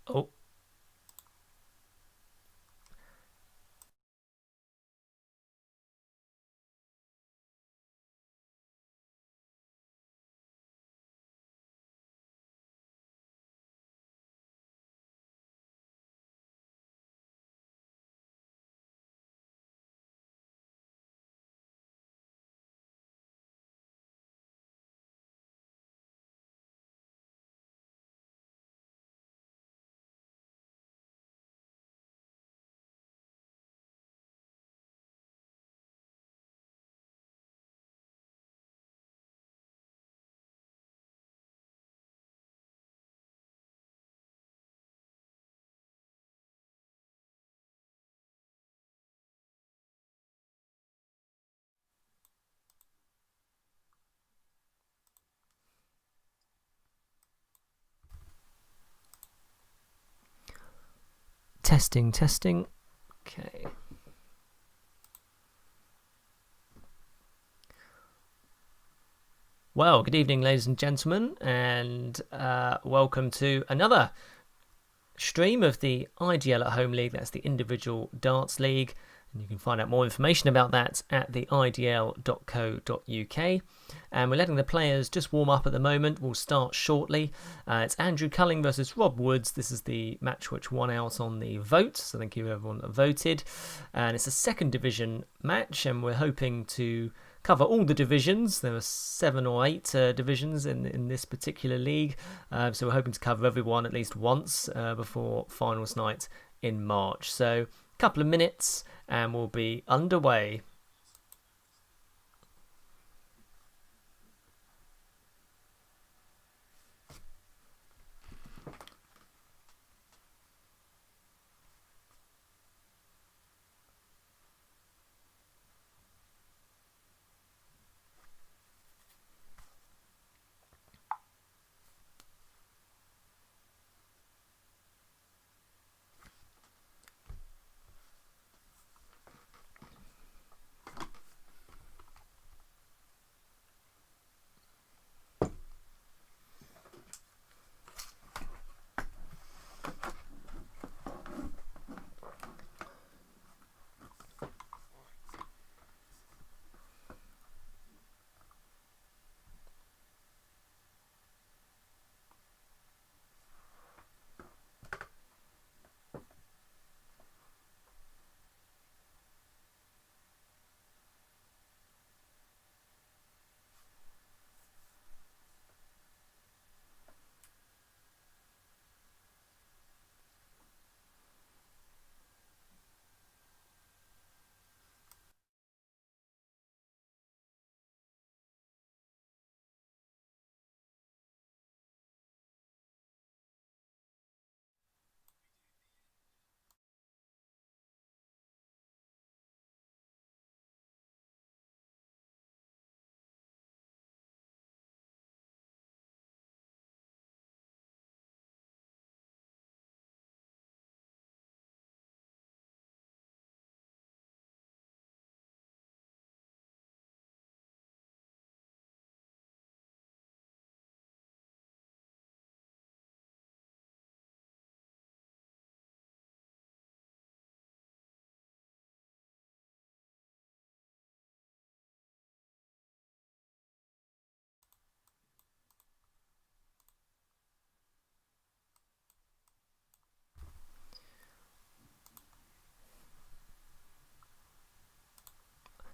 Oh, testing, testing. Okay. Well, good evening, ladies and gentlemen, and welcome to another stream of the IDL at Home League. That's the Individual Darts League, and you can find out more information about that at the idl.co.uk. And we're letting the players just warm up at the moment. We'll start shortly. It's Andrew Culling versus Rob Woods. This is the match which won out on the vote, so thank you everyone that voted. And it's a second division match, and we're hoping to cover all the divisions. There are 7 or 8 divisions in this particular league, so we're hoping to cover everyone at least once before finals night in March. So a couple of minutes and we'll be underway.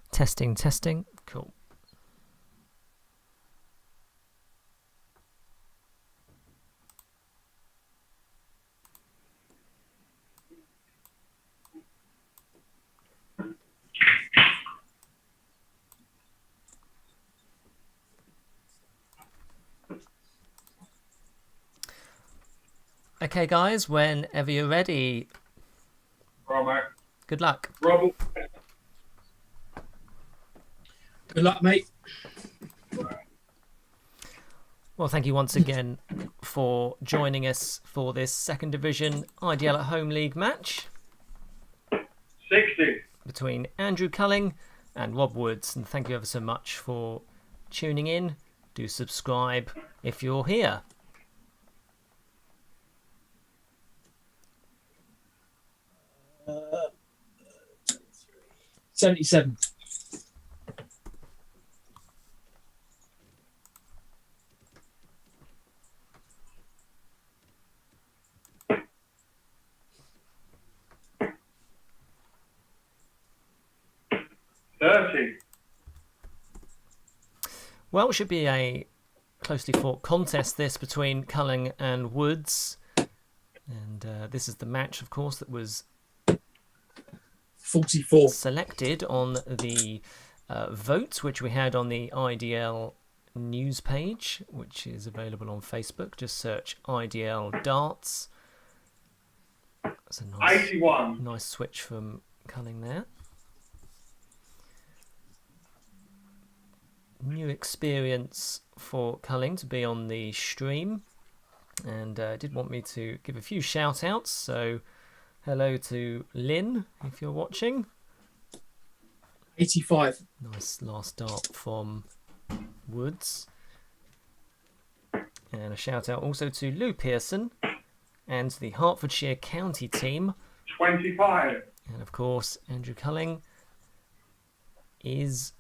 Testing, testing. Cool. Okay, guys, whenever you're ready. Right, mate. Good luck. Rob. Good luck, mate. Well, thank you once again for joining us for this second division IDL at Home League match 60. between Andrew Culling and Rob Woods. And thank you ever so much for tuning in. Do subscribe if you're here. 77. Well, it should be a closely fought contest this between Culling and Woods. And this is the match, of course, that was 44. selected on the vote, which we had on the IDL news page, which is available on Facebook. Just search IDL darts. That's a nice, 81. nice switch from Culling there. New experience for Culling to be on the stream, and did want me to give a few shout outs. So hello to Lynn if you're watching. 85. Nice last dart from Woods, and a shout out also to Lou Pearson and the Hertfordshire County team. 25. And of course Andrew Culling is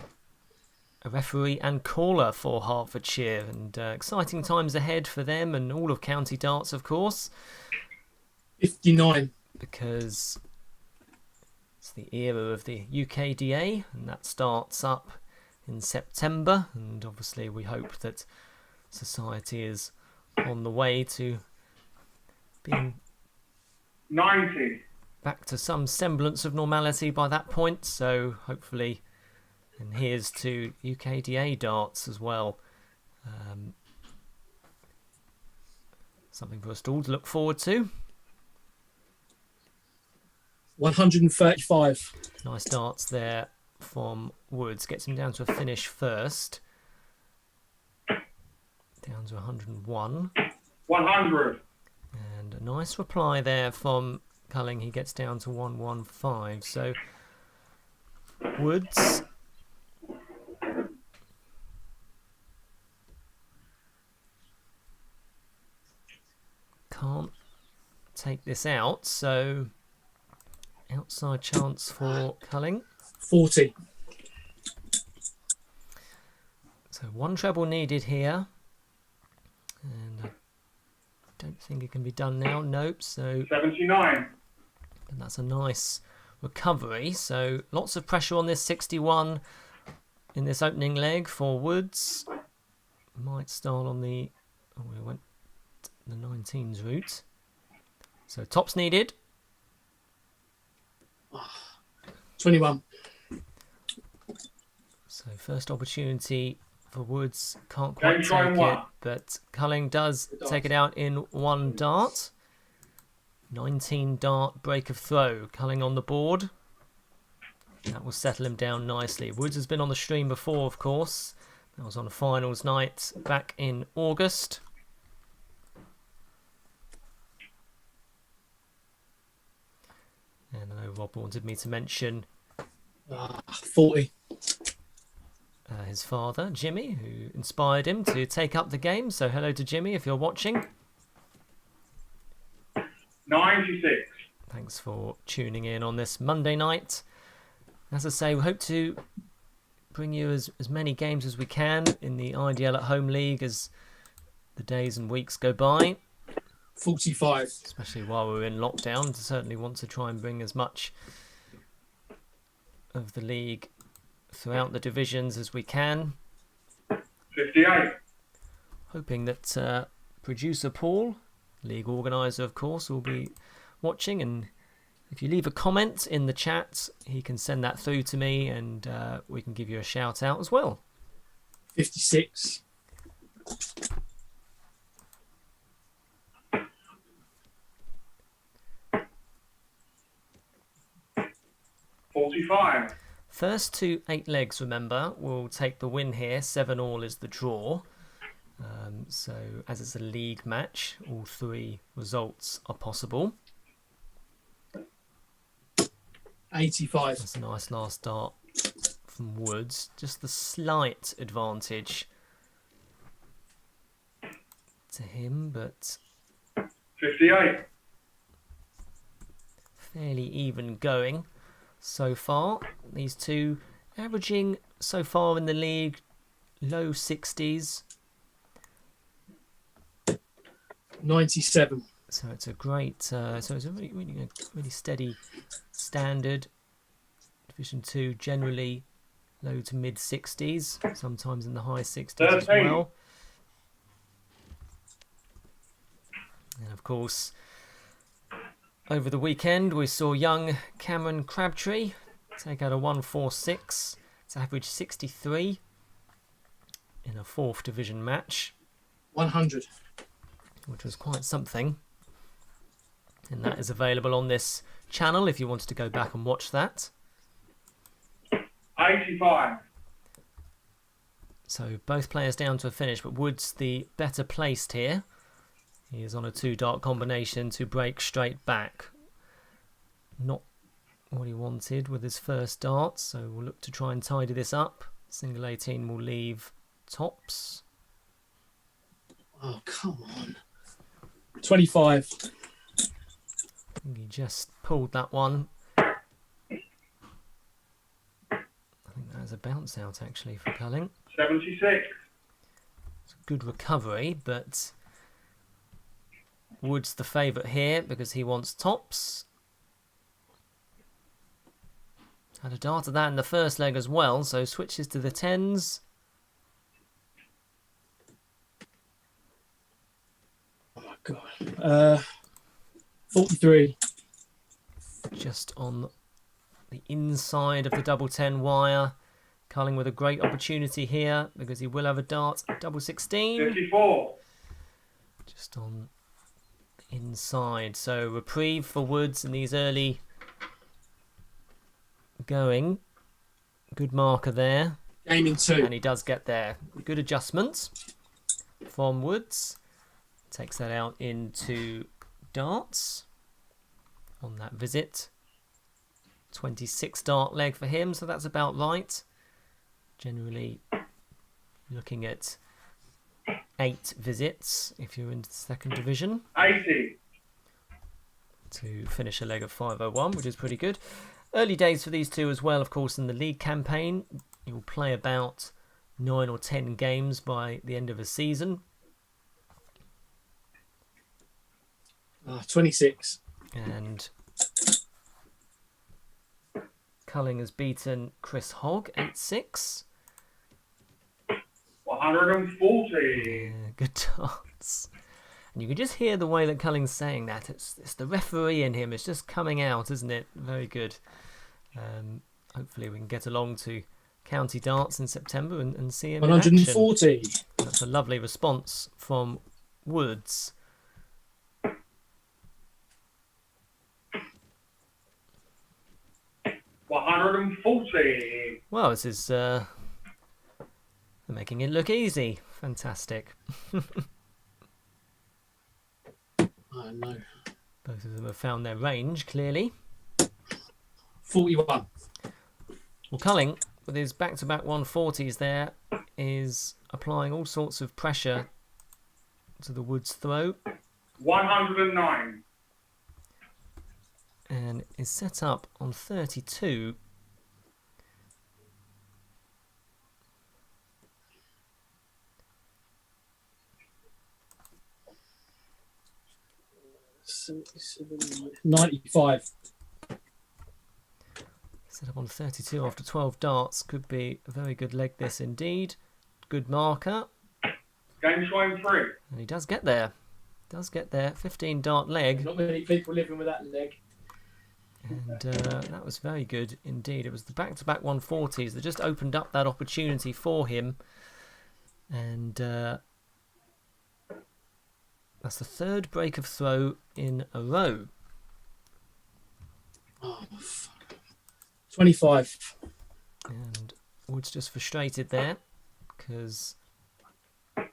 a referee and caller for Hertfordshire, and exciting times ahead for them and all of county darts, of course, 59. because it's the era of the UKDA, and that starts up in September, and obviously we hope that society is on the way to being 90. back to some semblance of normality by that point, so hopefully. And here's to UKDA darts as well. Something for us all to look forward to. 135. Nice darts there from Woods. Gets him down to a finish first. Down to 101. 100. And a nice reply there from Culling. He gets down to 115. So Woods... can't take this out, so outside chance for Culling. 40. So one treble needed here, and I don't think it can be done now. Nope. So 79. and that's a nice recovery. So lots of pressure on this 61 in this opening leg for Woods. Might start on the... oh, we went the 19s route. So tops needed. 21. So first opportunity for Woods. Can't quite Try take it, one. but Culling does take it out in one dart. 19 dart break of throw. Culling on the board. That will settle him down nicely. Woods has been on the stream before, of course. That was on a finals night back in August. And I know Rob wanted me to mention 40. his father, Jimmy, who inspired him to take up the game. So hello to Jimmy if you're watching. 96. Thanks for tuning in on this Monday night. As I say, we hope to bring you as many games as we can in the IDL at Home League as the days and weeks go by. 45. Especially while we're in lockdown, to certainly want to try and bring as much of the league throughout the divisions as we can. 58. Hoping that producer Paul, league organiser of course, will be watching, and if you leave a comment in the chat he can send that through to me, and we can give you a shout out as well. 56. 45. First to 8 legs, remember, will take the win here. 7-all is the draw. So as it's a league match, all 3 results are possible. 85. That's a nice last start from Woods. Just the slight advantage to him, but 58. fairly even going. so far. These two averaging so far in the league low 60s. 97. So it's a great, so it's a really steady standard. Division 2 generally low to mid 60s, sometimes in the high 60s as 13. well. And of course, over the weekend we saw young Cameron Crabtree take out a 146 to average 63 in a 4th division match. 100. Which was quite something. And that is available on this channel if you wanted to go back and watch that. 85. So both players down to a finish, but Woods the better placed here. He is on a 2-dart combination to break straight back. Not what he wanted with his first dart, so we'll look to try and tidy this up. Single 18 will leave tops. Oh, come on. 25. I think he just pulled that one. I think that was a bounce out actually for Culling. 76. It's a good recovery, but Wood's the favourite here because he wants tops. Had a dart of that in the first leg as well, so switches to the 10s. Oh, my God. 43. Just on the inside of the double 10 wire. Culling with a great opportunity here because he will have a dart double 16. 54. Just on the inside. So reprieve for Woods in these early going. Good marker there. Gaming 2. And he does get there. Good adjustment from Woods. Takes that out into darts on that visit. 26 dart leg for him, so that's about right. Generally looking at 8 visits if you're in the 2nd division. 80. To finish a leg of 501, which is pretty good. Early days for these two as well, of course, in the league campaign. You'll play about 9 or 10 games by the end of a season. 26. And Culling has beaten Chris Hogg 8-6. 140. Yeah, good darts. And you can just hear the way that Culling's saying that. It's the referee in him. It's just coming out, isn't it? Very good. Hopefully we can get along to County Darts in September and see him 140. in action. That's a lovely response from Woods. $140. Well, this is they're making it look easy. Fantastic. Oh, no. Both of them have found their range, clearly. 41. Well, Culling, with his back-to-back 140s there, is applying all sorts of pressure to the Woods throw. 109. And is set up on 32. $77, 95. Set up on 32 after 12 darts. Could be a very good leg this indeed. Good marker. Game 23. And he does get there. Does get there. 15 dart leg. Not many people living with that leg. And that was very good indeed. It was the back-to-back 140s that just opened up that opportunity for him. And that's the 3rd break of throw in a row. Oh, fuck. 25. And Wood's just frustrated there because he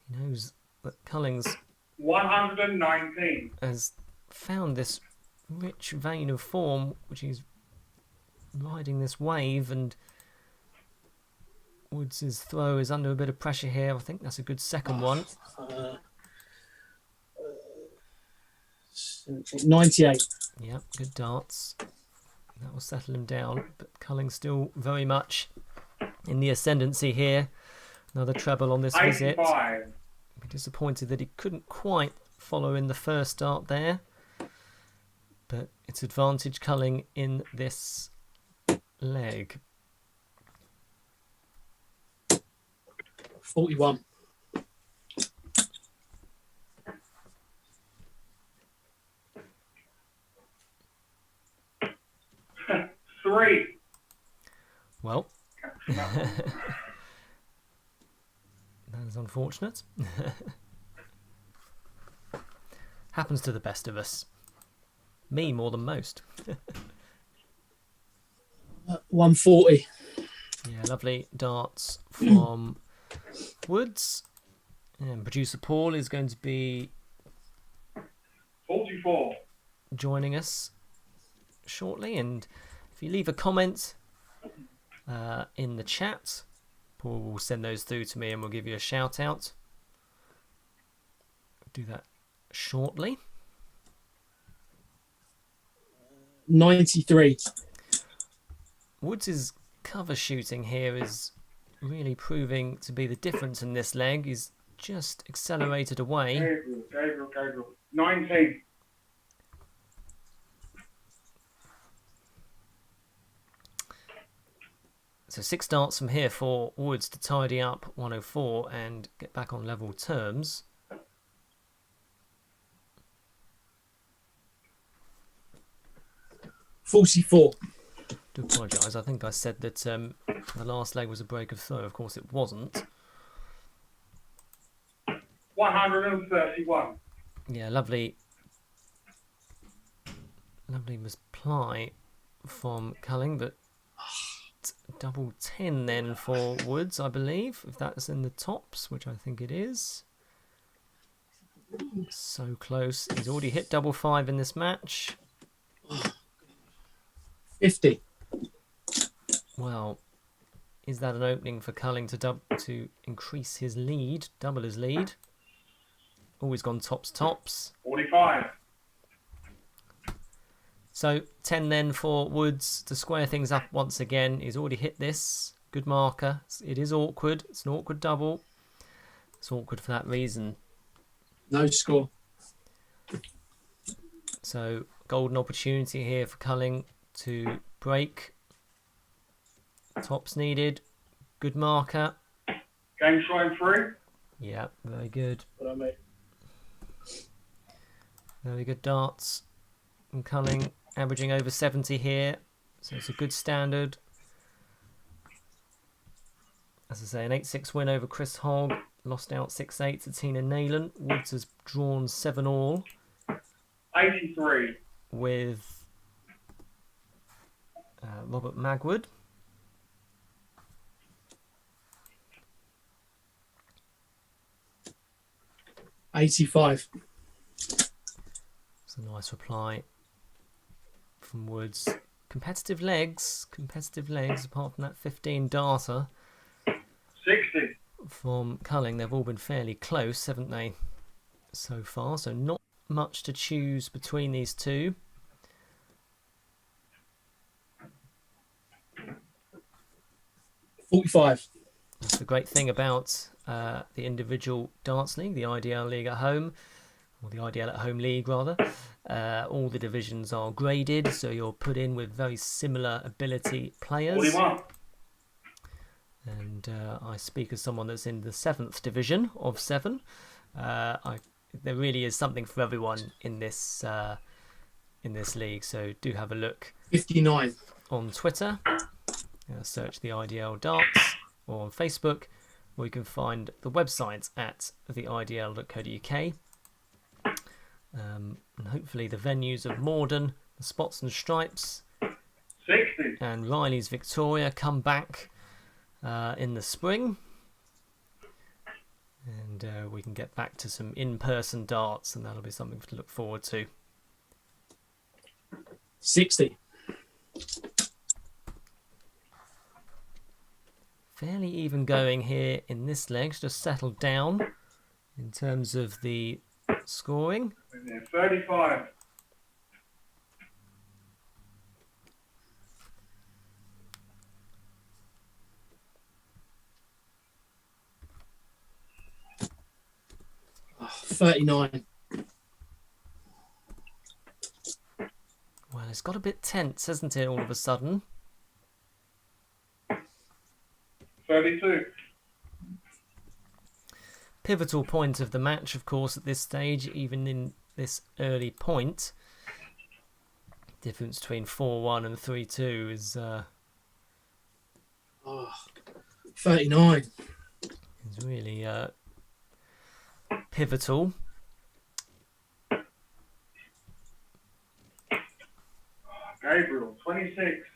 knows that Culling's 119. has found this rich vein of form, which he's riding this wave, and Woods' throw is under a bit of pressure here. I think that's a good second one. 98. Yep, good darts. That will settle him down, but Culling still very much in the ascendancy here. Another treble on this visit. 85. I'm disappointed that he couldn't quite follow in the first start there. But it's advantage Culling in this leg. 41. Three. Well, that is unfortunate. Happens to the best of us. Me more than most. 140. Yeah, lovely darts from Woods. And producer Paul is going to be 44. joining us shortly. And if you leave a comment in the chat, Paul will send those through to me and we'll give you a shout out. Do that shortly. 93. Woods' cover shooting here is really proving to be the difference in this leg. He's just accelerated away. Gabriel. 19. So 6 darts from here for Woods to tidy up 104 and get back on level terms. $44. Do apologise. I think I said that the last leg was a break of throw. Of course, it wasn't. 131. Yeah, lovely reply from Culling, but double 10 then for Woods, I believe, if that's in the tops, which I think it is. So close. He's already hit double 5 in this match. 50. Well, is that an opening for Culling to increase his lead, double his lead? Always gone tops. 45. So 10 then for Woods to square things up once again. He's already hit this. Good marker. It is awkward. It's an awkward double. It's awkward for that reason. No score. So golden opportunity here for Culling to break. Tops needed. Good marker. Game showing 3. Yeah, very good. What I made. Very good darts from Culling, averaging over 70 here. So it's a good standard. As I say, an 8-6 win over Chris Hogg. Lost out 6-8 to Tina Nayland. Woods has drawn 7-all. 83. With Robert Magwood. $85. It's a nice reply from Woods. Competitive legs, apart from that 15 darter 60. from Culling. They've all been fairly close, haven't they, so far? So not much to choose between these two. $45. That's the great thing about the individual darts league, the IDL league at home, or the IDL at home league rather. All the divisions are graded, so you're put in with very similar ability players. 41. And I speak as someone that's in the 7th division of 7. There really is something for everyone in this league, so do have a look 59. on Twitter. Search the IDL Darts, or on Facebook, or you can find the website at theidl.co.uk. And hopefully the venues of Morden, the Spots and Stripes, 60. and Riley's Victoria come back in the spring. And we can get back to some in-person darts, and that'll be something to look forward to. 60. Fairly even going here in this leg. Just settled down in terms of the scoring. 35. 39. Well, it's got a bit tense, hasn't it, all of a sudden? 32. Pivotal point of the match, of course, at this stage, even in this early point. Difference between 4-1 and 3-2 is 39. really pivotal. Gabriel, 26.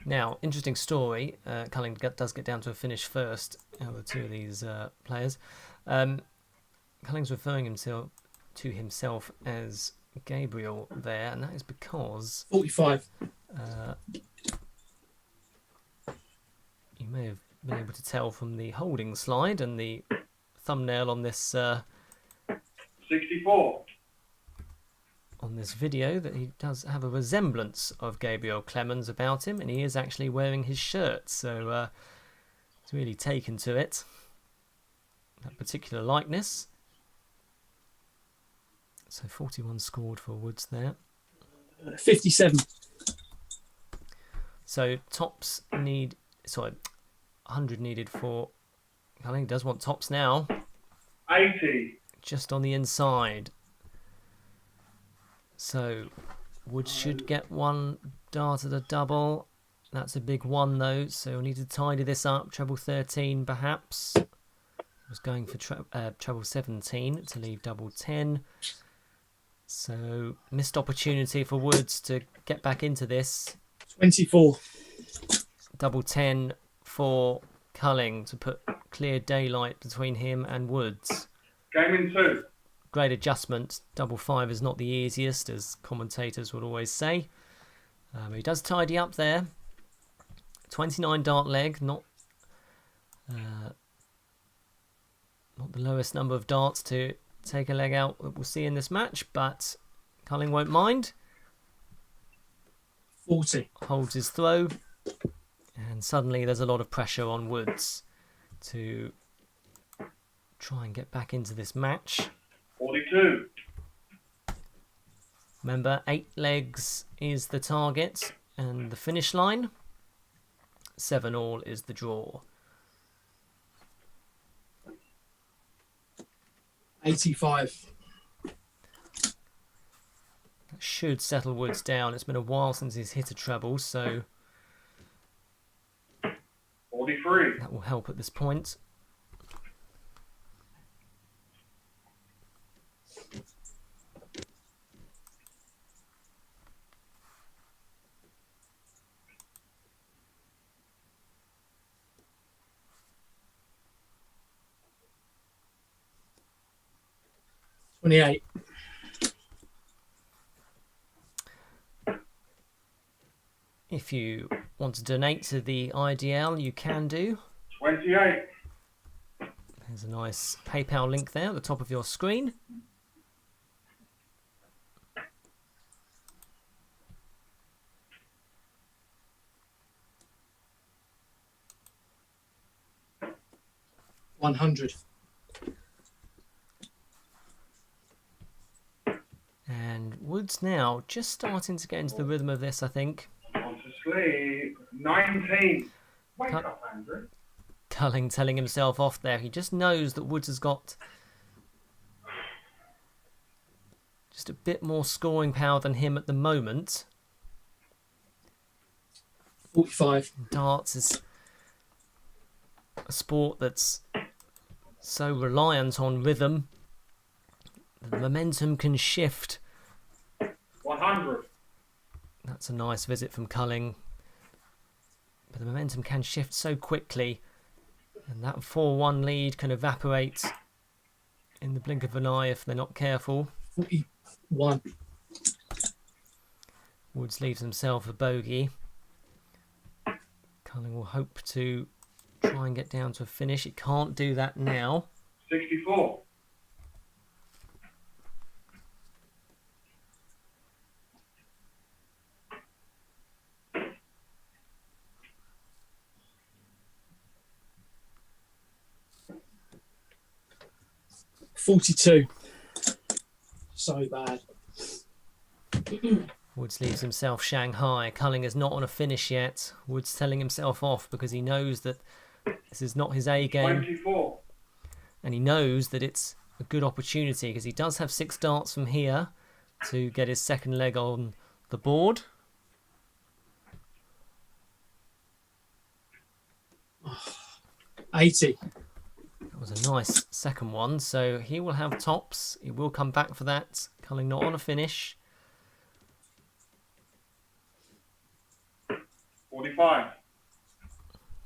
Now, interesting story. Culling does get down to a finish first out of the two of these players. Culling's referring himself to himself as Gabriel there, and that is because 45. you may have been able to tell from the holding slide and the thumbnail on this 64. on this video that he does have a resemblance of Gabriel Clemens about him, and he is actually wearing his shirt, so he's really taken to it, that particular likeness. So 41 scored for Woods there. 57. So tops 100 needed for Culling. He does want tops now, 80. just on the inside. So Woods should get one dart at a double. That's a big one though, so we'll need to tidy this up. Treble 13 perhaps. Was going for treble 17 to leave double 10. So missed opportunity for Woods to get back into this. 24. Double 10 for Culling to put clear daylight between him and Woods. Game in 2. Great adjustment. Double 5 is not the easiest, as commentators would always say. He does tidy up there. 29 dart leg, not the lowest number of darts to take a leg out that we'll see in this match, but Culling won't mind. 40. Holds his throw, and suddenly there's a lot of pressure on Woods to try and get back into this match. 42. Remember, 8 legs is the target and the finish line. 7 all is the draw. 85. That should settle Woods down. It's been a while since he's hit a treble, so 43. that will help at this point. $28. If you want to donate to the IDL, you can do. 28. There's a nice PayPal link there at the top of your screen. $100. And Woods now just starting to get into the rhythm of this, I think. On to sleep. 19. Wake Cut. up, Andrew. Culling telling himself off there. He just knows that Woods has got just a bit more scoring power than him at the moment. 45. Darts is a sport that's so reliant on rhythm. The momentum can shift. 100. That's a nice visit from Culling. But the momentum can shift so quickly. And that 4-1 lead can evaporate in the blink of an eye if they're not careful. 41. Woods leaves himself a bogey. Culling will hope to try and get down to a finish. It can't do that now. 64. $42. so bad. Woods leaves himself Shanghai. Culling is not on a finish yet. Woods telling himself off because he knows that this is not his A game. 24. And he knows that it's a good opportunity because he does have 6 darts from here to get his second leg on the board. Oh, 80. That was a nice second one. So he will have tops. He will come back for that. Culling not on a finish. 45.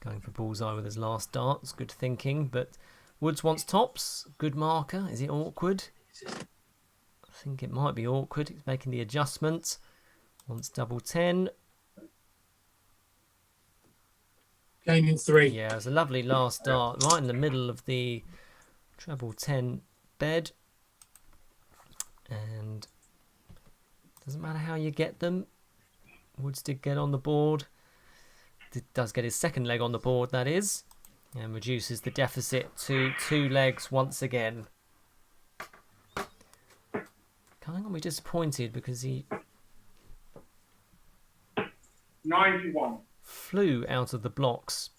Going for bullseye with his last darts. Good thinking. But Woods wants tops. Good marker. Is it awkward? I think it might be awkward. He's making the adjustment. Wants double 10. Gaining 3. Yeah, it was a lovely last dart. Right in the middle of the treble 10 bed. And doesn't matter how you get them. Woods did get on the board. Does get his second leg on the board, that is. And reduces the deficit to 2 legs once again. Culling will be disappointed because he 91. flew out of the blocks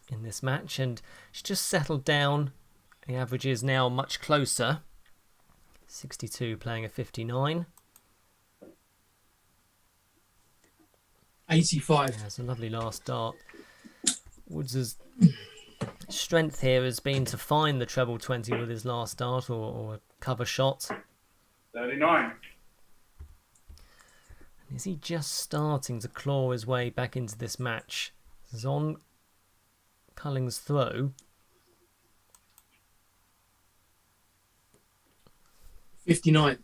in this match and she's just settled down. The average is now much closer. 62 playing a 59. 85. Yeah, it's a lovely last dart. Woods' strength here has been to find the treble 20 with his last dart or a cover shot. 39. Is he just starting to claw his way back into this match? This is on Culling's throw. 59.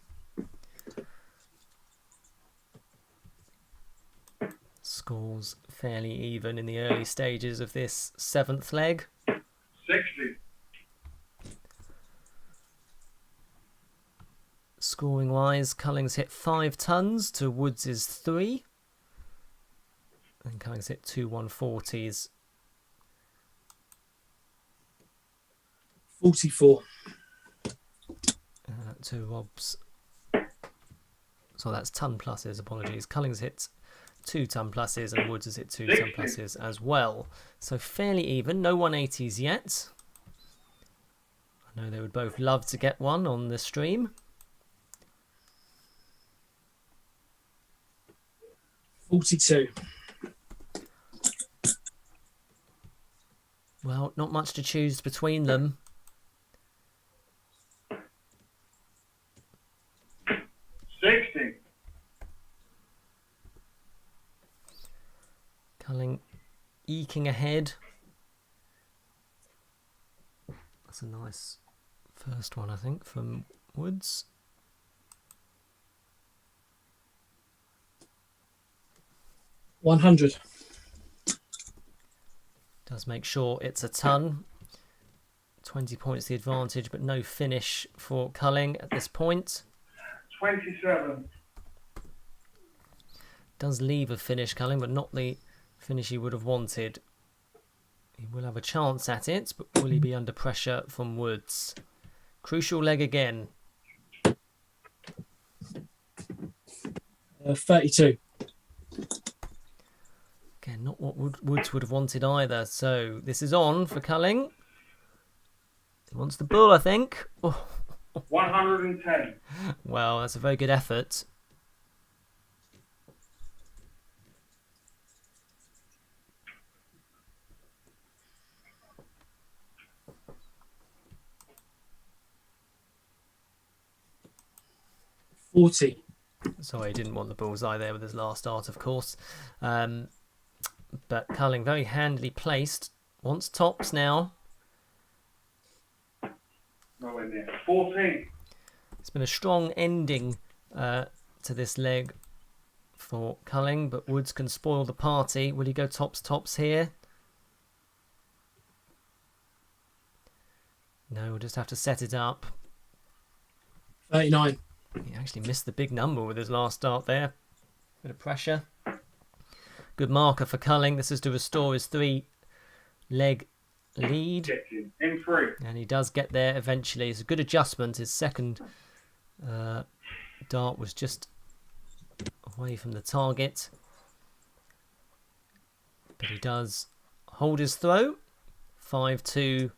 Scores fairly even in the early stages of this 7th leg. 60. Scoring wise, Culling's hit 5 tons to Woods' 3. And Culling's hit 2 140s. 44. To Rob's. So that's ton pluses, apologies. Culling's hit 2 ton pluses and Woods has hit 2 ton pluses as well. So fairly even, no 180s yet. I know they would both love to get one on the stream. 42. Well, not much to choose between them. 60. Culling eking ahead. That's a nice first one, I think, from Woods. $100. Does make sure it's a ton. 20 points the advantage, but no finish for Culling at this point. 27. Does leave a finish, Culling, but not the finish he would have wanted. He will have a chance at it, but will he be under pressure from Woods? Crucial leg again. 32. Again, not what Woods would have wanted either. So this is on for Culling. He wants the bull, I think. Oh. 110. Well, that's a very good effort. $40. Sorry, he didn't want the bullseye there with his last dart, of course. But Culling very handily placed. Wants tops now. Nowhere near. 14. It's been a strong ending to this leg for Culling, but Woods can spoil the party. Will he go tops here? No, we'll just have to set it up. 39. He actually missed the big number with his last dart there. Bit of pressure. Good marker for Culling. This is to restore his 3-leg lead. Kitchen in 3. And he does get there eventually. It's a good adjustment. His second dart was just away from the target. But he does hold his throw. 5-2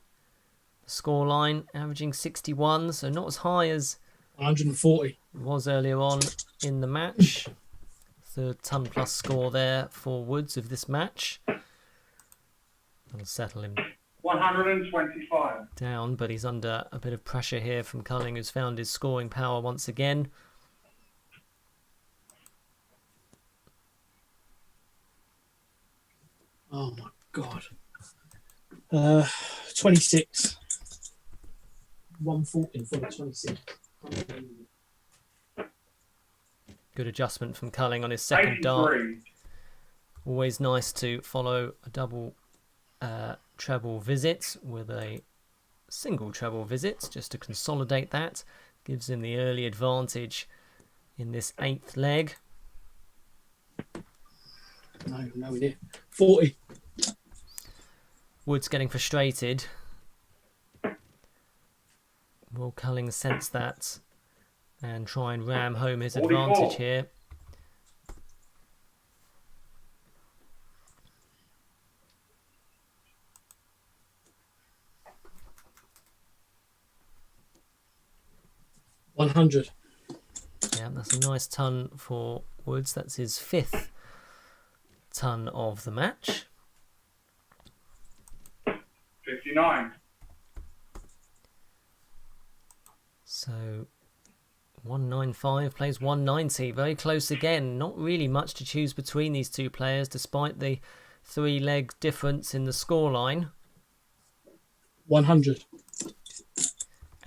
scoreline, averaging 61, so not as high as 140. it was earlier on in the match. Third ton plus score there for Woods of this match. That'll settle him 125. down, but he's under a bit of pressure here from Culling, who's found his scoring power once again. Oh my God. 26. 140 for the 26. Good adjustment from Culling on his second dart. 83. Always nice to follow a double treble visit with a single treble visit, just to consolidate that. Gives him the early advantage in this 8th leg. No, nowhere near. 40. Woods getting frustrated. Will Culling sense that and try and ram home his 44. advantage here? $100. Yeah, that's a nice ton for Woods. That's his 5th ton of the match. 59. So 195 plays 190. Very close again. Not really much to choose between these two players, despite the 3-leg difference in the scoreline. 100.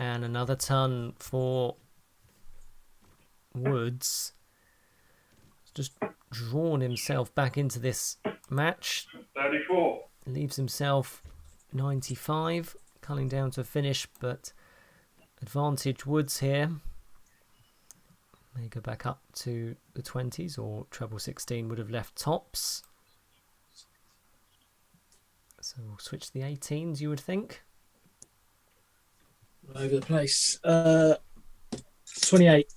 And another ton for Woods. Just drawn himself back into this match. 34. Leaves himself 95. Culling down to a finish, but advantage Woods here. May go back up to the 20s, or treble 16 would have left tops. So we'll switch to the 18s, you would think. All over the place. 28.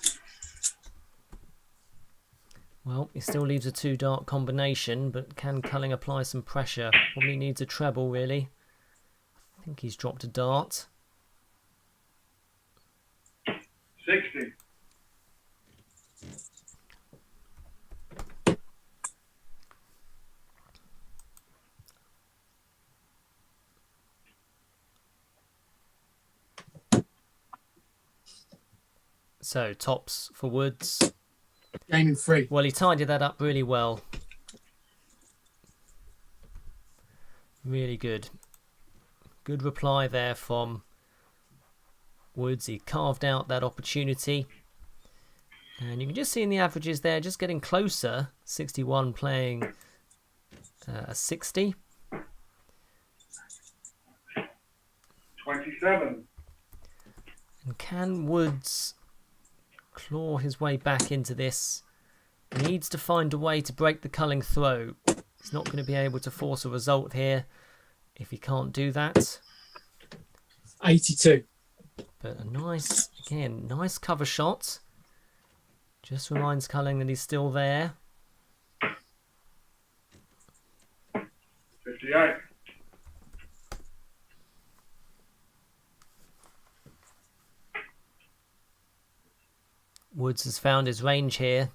Well, he still leaves a 2-dart combination, but can Culling apply some pressure? Probably needs a treble, really. I think he's dropped a dart. 60. So, tops for Woods. Game in 3. Well, he tidied that up really well. Really good. Good reply there from Woods. He carved out that opportunity. And you can just see in the averages there, just getting closer. 61 playing a 60. 27. And can Woods claw his way back into this? He needs to find a way to break the Culling throw. He's not going to be able to force a result here if he can't do that. 82. But a nice, again, nice cover shot. Just reminds Culling that he's still there. 58. Woods has found his range here.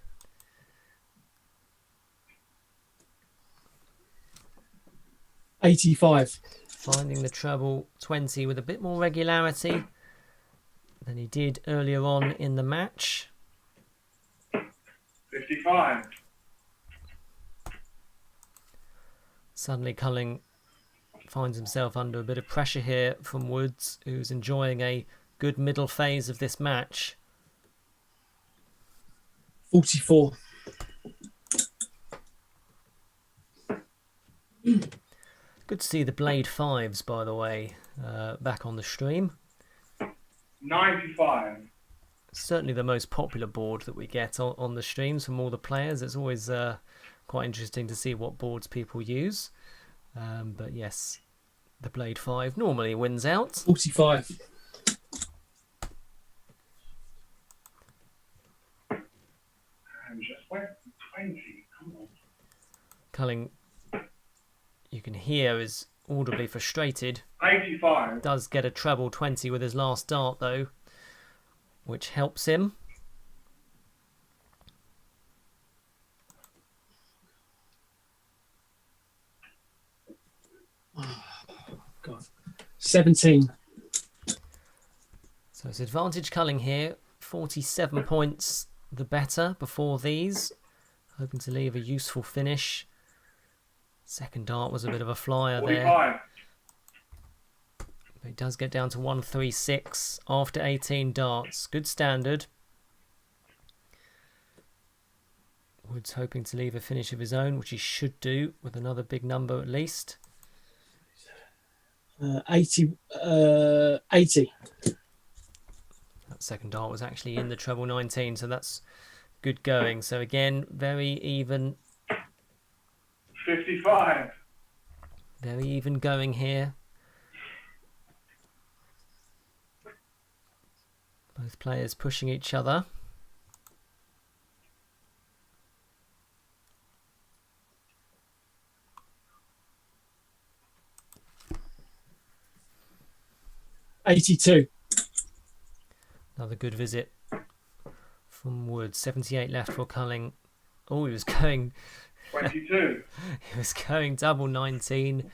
$85. Finding the treble 20 with a bit more regularity than he did earlier on in the match. 55. Suddenly Culling finds himself under a bit of pressure here from Woods, who's enjoying a good middle phase of this match. 44. Good to see the Blade 5s, by the way, back on the stream. 95. Certainly the most popular board that we get on the streams from all the players. It's always quite interesting to see what boards people use. But yes, The blade 5 normally wins out. 45. And just went 20. Come on. Culling, you can hear, is audibly frustrated. 85. Does get a treble 20 with his last dart though, which helps him. God. 17. So it's advantage Culling here. 47 points the better before these. Hoping to leave a useful finish. Second dart was a bit of a flyer 45. there. But it does get down to 136 after 18 darts. Good standard. Woods hoping to leave a finish of his own, which he should do with another big number at least. 80. 80. That second dart was actually in the treble 19, so that's good going. So again, very even. 55. Very even going here. Both players pushing each other. $82. Another good visit from Woods. 78 left for Culling. Oh, he was going 22. he was going double 19,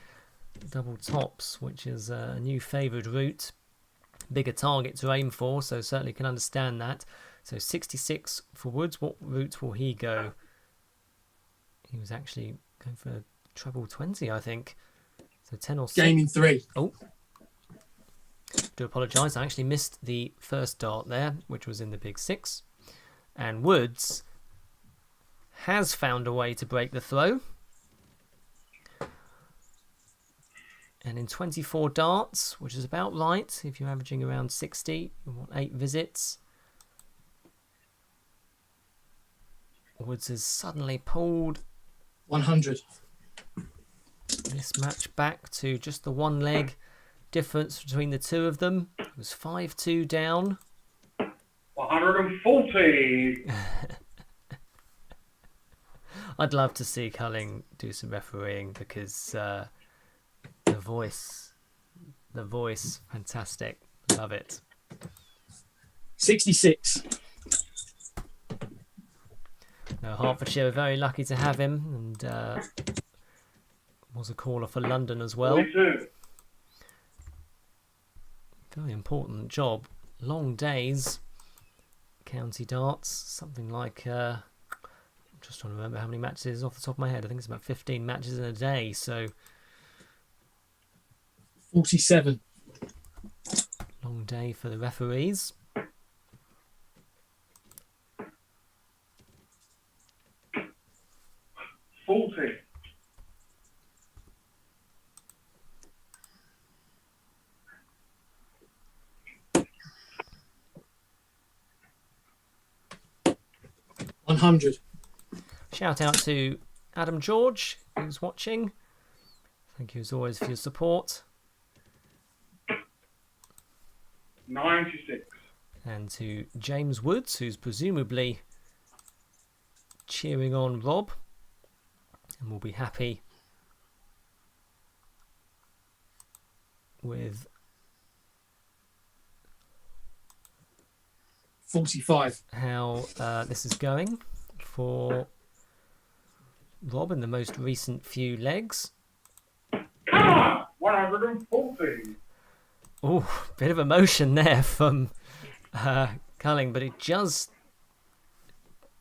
double tops, which is a new favoured route. Bigger target to aim for, so certainly can understand that. So 66 for Woods. What route will he go? He was actually going for a treble 20, I think. So 10 or 6. Gaming 3. Oh. Do apologise, I actually missed the first dart there, which was in the big 6. And Woods has found a way to break the throw. And in 24 darts, which is about right, if you're averaging around 60, you want 8 visits. Woods has suddenly pulled 100. this match back to just the one leg difference between the two of them. It was 5-2 down. 140. I'd love to see Culling do some refereeing because the voice, fantastic. Love it. 66. No, Hertfordshire are very lucky to have him, and was a caller for London as well. 42. Very important job. Long days. County darts. Something like, I'm just trying to remember how many matches it is off the top of my head. I think it's about 15 matches in a day. So 47. long day for the referees. $40. 100. Shout out to Adam George, who's watching. Thank you as always for your support. 96. And to James Woods, who's presumably cheering on Rob and will be happy with 45. how this is going for Rob in the most recent few legs. Come on! 140. Oh, bit of emotion there from Culling, but it just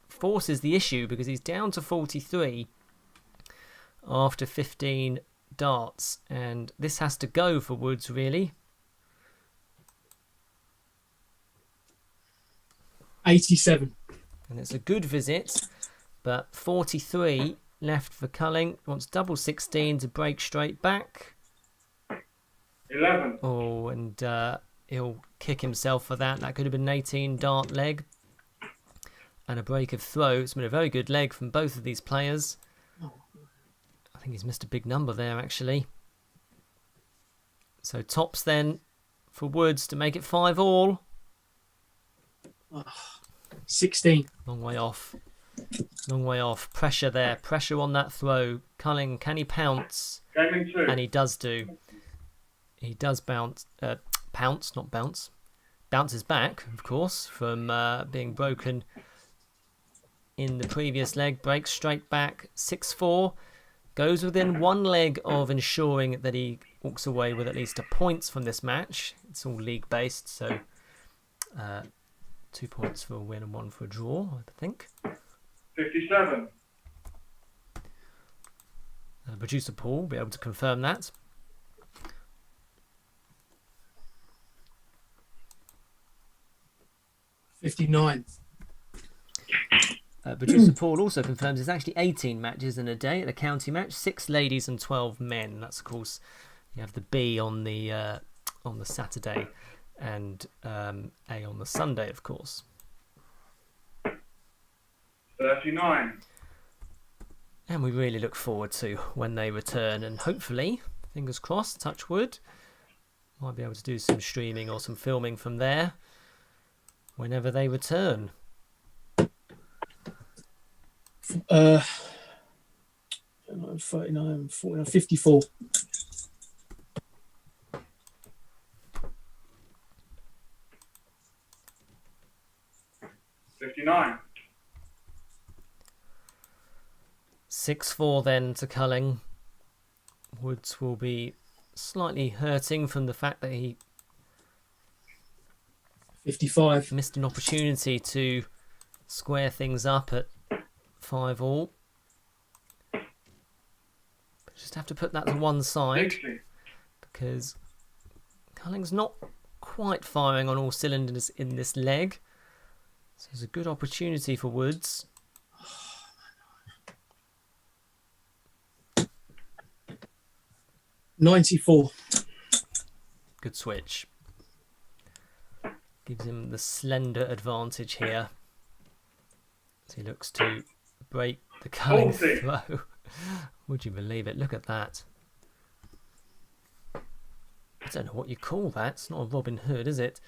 forces the issue because he's down to 43 after 15 darts, and this has to go for Woods, really. 87. And it's a good visit, but 43 left for Culling. Wants double 16 to break straight back. 11. Oh, and he'll kick himself for that. That could have been an 18 dart leg and a break of throw. It's been a very good leg from both of these players. I think he's missed a big number there, actually. So tops then for Woods to make it 5-all. 16. Long way off. Long way off. Pressure there. Pressure on that throw. Culling, can he pounce? Gaming 2. And he does do. He does bounce. Pounce, not bounce. Bounces back, of course, from being broken in the previous leg. Breaks straight back. 6-4. Goes within one leg of ensuring that he walks away with at least a point from this match. It's all league based, so 2 points for a win and 1 for a draw, I think. 57. Producer Paul will be able to confirm that. $59. Producer Paul also confirms there's actually 18 matches in a day at the county match, 6 ladies and 12 men. That's of course you have the B on the Saturday and A on the Sunday, of course. 39. And we really look forward to when they return, and hopefully, fingers crossed, touch wood, might be able to do some streaming or some filming from there whenever they return. 39, 49, 54. $59. 6-4 then to Culling. Woods will be slightly hurting from the fact that he 55. missed an opportunity to square things up at 5-all. But just have to put that to one side 60. because Culling's not quite firing on all cylinders in this leg. So it's a good opportunity for Woods. 94. Good switch. Gives him the slender advantage here. So he looks to break the Culling 40. throw. Would you believe it? Look at that. I don't know what you call that. It's not a Robin Hood, is it?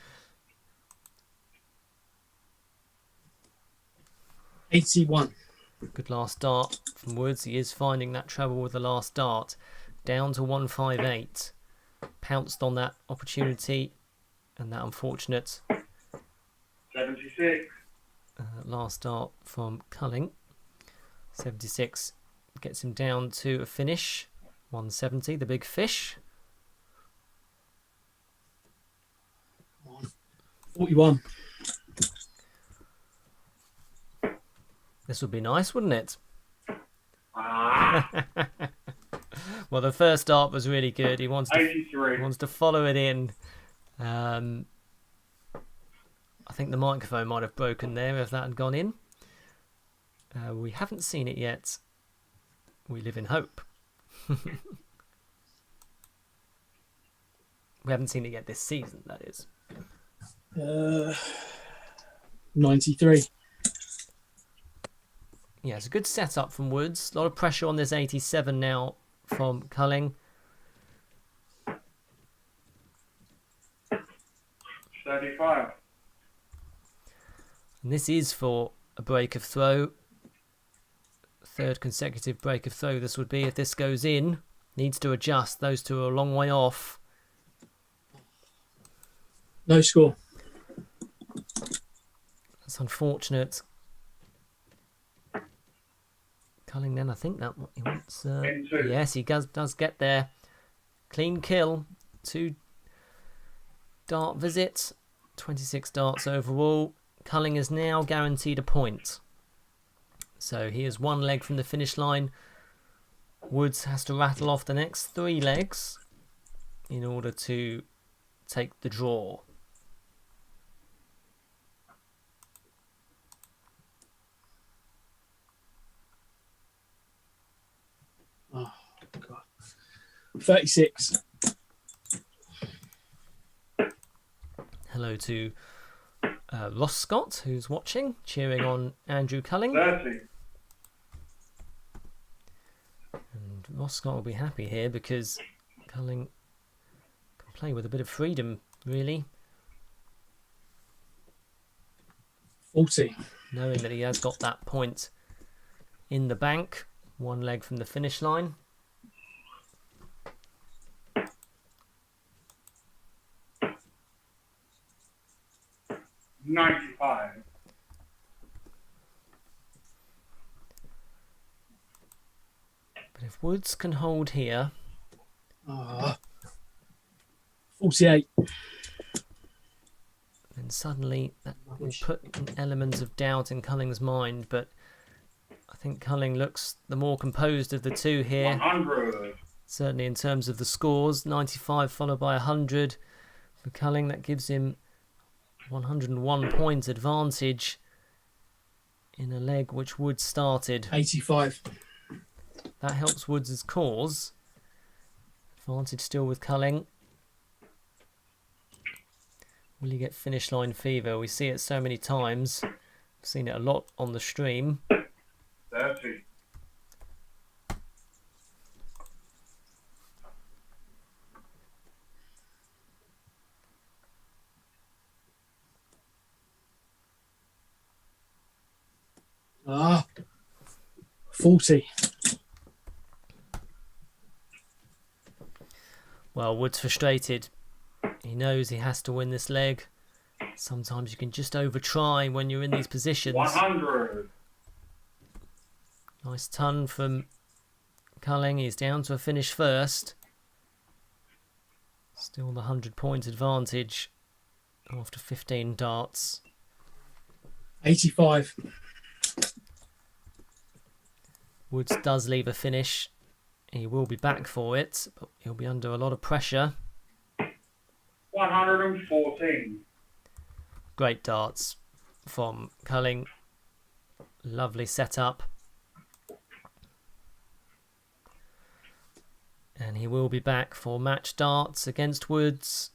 81. Good last dart from Woods. He is finding that trouble with the last dart. Down to 158. Pounced on that opportunity and that unfortunate 76. last dart from Culling. 76 gets him down to a finish. 170, the big fish. 41. This would be nice, wouldn't it? Ah. Well, the first dart was really good. He wants to 83. follow it in. I think the microphone might have broken there if that had gone in. We haven't seen it yet. We live in hope. We haven't seen it yet this season, that is. 93. Yeah, it's a good setup from Woods. A lot of pressure on this 87 now from Culling. 35. And this is for a break of throw. Third consecutive break of throw this would be if this goes in. Needs to adjust. Those two are a long way off. No score. That's unfortunate. Culling then, I think that he wants... Into. yes, he does get there. Clean kill. 2 dart visits. 26 darts overall. Culling is now guaranteed a point. So he is 1 leg from the finish line. Woods has to rattle off the next 3 legs in order to take the draw. Oh, God. 36. Hello to Ross Scott, who's watching, cheering on Andrew Culling. 30. And Ross Scott will be happy here because Culling can play with a bit of freedom, really, 40. knowing that he has got that point in the bank, one leg from the finish line. $95. But if Woods can hold here, 48. then suddenly that will put an element of doubt in Culling's mind. But I think Culling looks the more composed of the two here. 100. Certainly in terms of the scores, 95 followed by 100 for Culling. That gives him 101 point advantage in a leg which Woods started. 85. That helps Woods' cause. Advantage still with Culling. Will he get finish line fever? We see it so many times. I've seen it a lot on the stream. 30. Ah, 40. Well, Woods frustrated. He knows he has to win this leg. Sometimes you can just over-try when you're in these positions. 100. Nice ton from Culling. He's down to a finish first. Still the 100-point advantage after 15 darts. 85. Woods does leave a finish. He will be back for it, but he'll be under a lot of pressure. 114. Great darts from Culling. Lovely setup. And he will be back for match darts against Woods.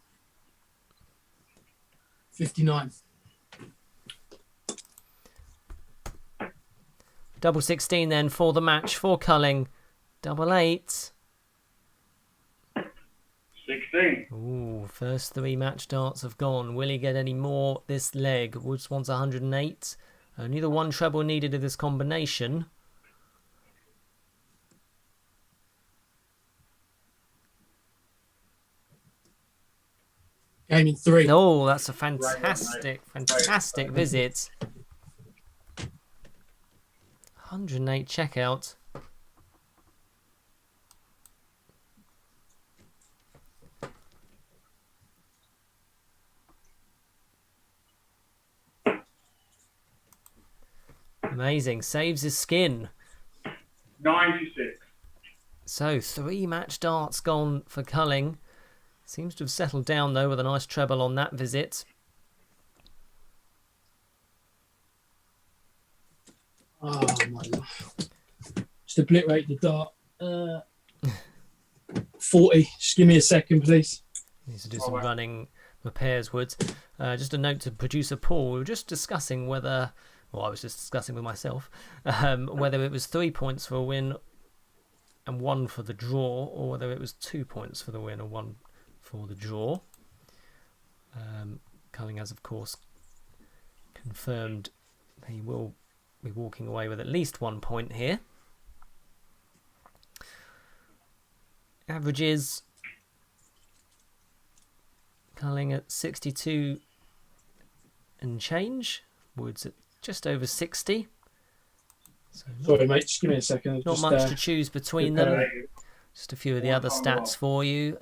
59. Double 16 then for the match for Culling. Double 8. 16. Ooh, first 3 match darts have gone. Will he get any more this leg? Woods wants 108. Only the one treble needed of this combination. Game in 3. Oh, that's a fantastic visit. 108 checkout. Amazing. Saves his skin. 96. So 3 match darts gone for Culling. Seems to have settled down though with a nice treble on that visit. Oh my God. Just obliterate the dart. 40. Just give me a second, please. Needs to do some running repairs, Woods. Just a note to producer Paul. We were just discussing whether, well, I was just discussing with myself, whether it was 3 points for a win and 1 for the draw, or whether it was 2 points for the win and 1 for the draw. Culling has, of course, confirmed he will be walking away with at least 1 point here. Averages. Culling at 62 and change. Woods at just over 60. So Sorry, mate. Just give me a second. not Just, much to choose between them. prepare. Just a few of the other stats for you.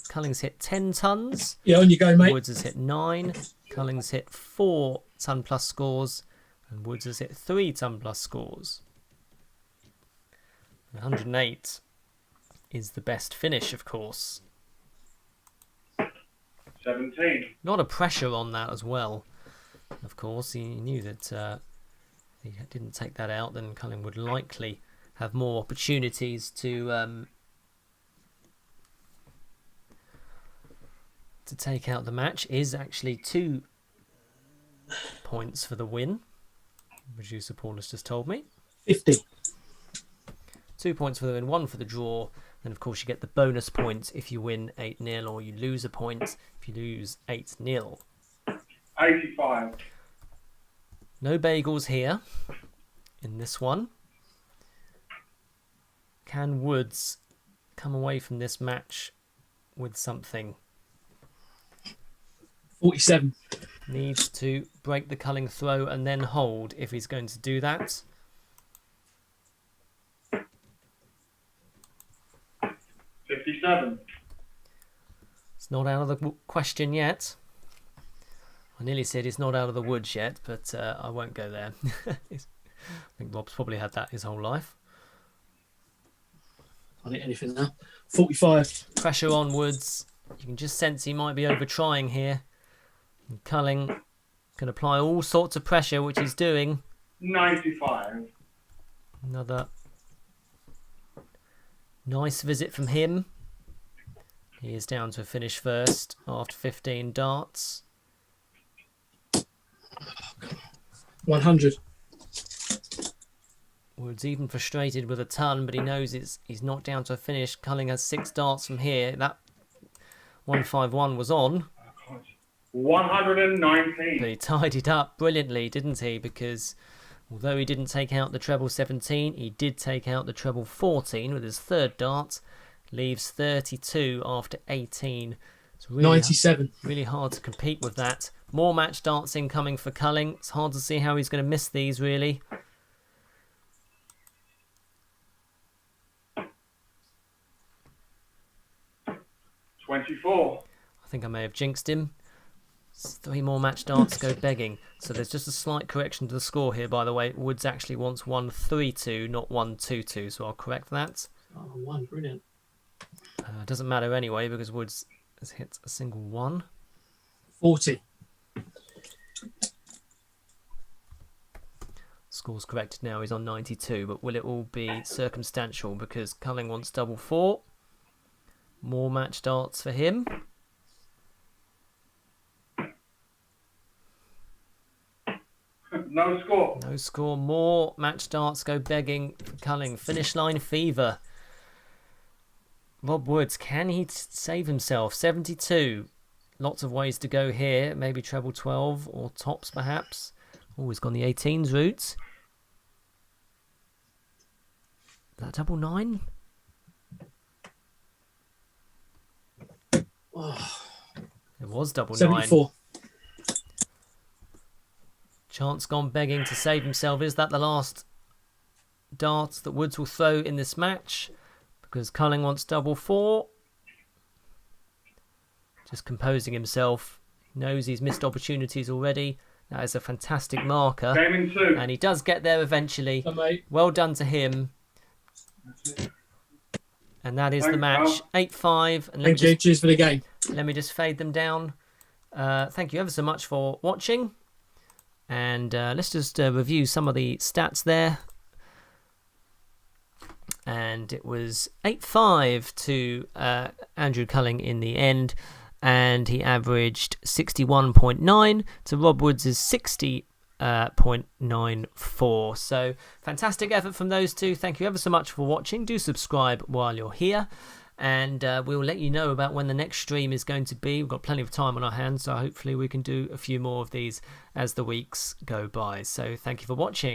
Culling's hit 10 tons. Yeah, on you go, mate. Woods has hit 9. Culling's hit 4 ton plus scores. And Woods has hit 3 ton plus scores. 108 is the best finish, of course. 17. A lot of pressure on that as well. Of course, he knew that if he didn't take that out, then Culling would likely have more opportunities to take out the match. Is actually 2 points for the win. Producer Paul has just told me. 50. 2 points for the win, 1 for the draw. Then, of course, you get the bonus points if you win 8-0 or you lose a point if you lose 8-0. 85. No bagels here in this one. Can Woods come away from this match with something? 47. Needs to break the Culling throw and then hold if he's going to do that. 57. It's not out of the question yet. I nearly said it's not out of the woods yet, but I won't go there. I think Rob's probably had that his whole life. I think anything now. 45. Pressure on Woods. You can just sense he might be over trying here. And Culling can apply all sorts of pressure, which he's doing. 95. Another nice visit from him. He is down to a finish first after 15 darts. 100. Woods even frustrated with a ton, but he knows he's not down to a finish. Culling has 6 darts from here. That 151 was on. 119. But he tied it up brilliantly, didn't he? Because although he didn't take out the treble 17, he did take out the treble 14 with his 3rd dart. Leaves 32 after 18. It's really 97. Really hard to compete with that. More match darts incoming for Culling. It's hard to see how he's going to miss these, really. $24. I think I may have jinxed him. 3 more match darts go begging. So there's just a slight correction to the score here, by the way. Woods actually wants 132, not 122, so I'll correct that. Oh, 1. Brilliant. Doesn't matter anyway, because Woods has hit a single 1. 40. Score's corrected now, he's on 92, but will it all be circumstantial? Because Culling wants double 4. More match darts for him. No score. No score. More match darts go begging for Culling. Finish line fever. Rob Woods, can he save himself? 72. Lots of ways to go here. Maybe treble 12 or tops perhaps. Oh, he's gone the 18s route. Is that double 9? Oh, It was double 9. 74. Chance gone begging to save himself. Is that the last dart that Woods will throw in this match? Because Culling wants double 4. Just composing himself. Knows he's missed opportunities already. That is a fantastic marker. Game in 2. And he does get there eventually. Oh, mate. Well done to him. And that is the match. 8-5. And Thank you. Cheers for the game. let me just fade them down. Thank you ever so much for watching. And let's just review some of the stats there. And it was 8-5 to Andrew Culling in the end. And he averaged 61.9 to Rob Woods' 60.94. So fantastic effort from those two. Thank you ever so much for watching. Do subscribe while you're here. And we'll let you know about when the next stream is going to be. We've got plenty of time on our hands, so hopefully we can do a few more of these as the weeks go by. So thank you for watching.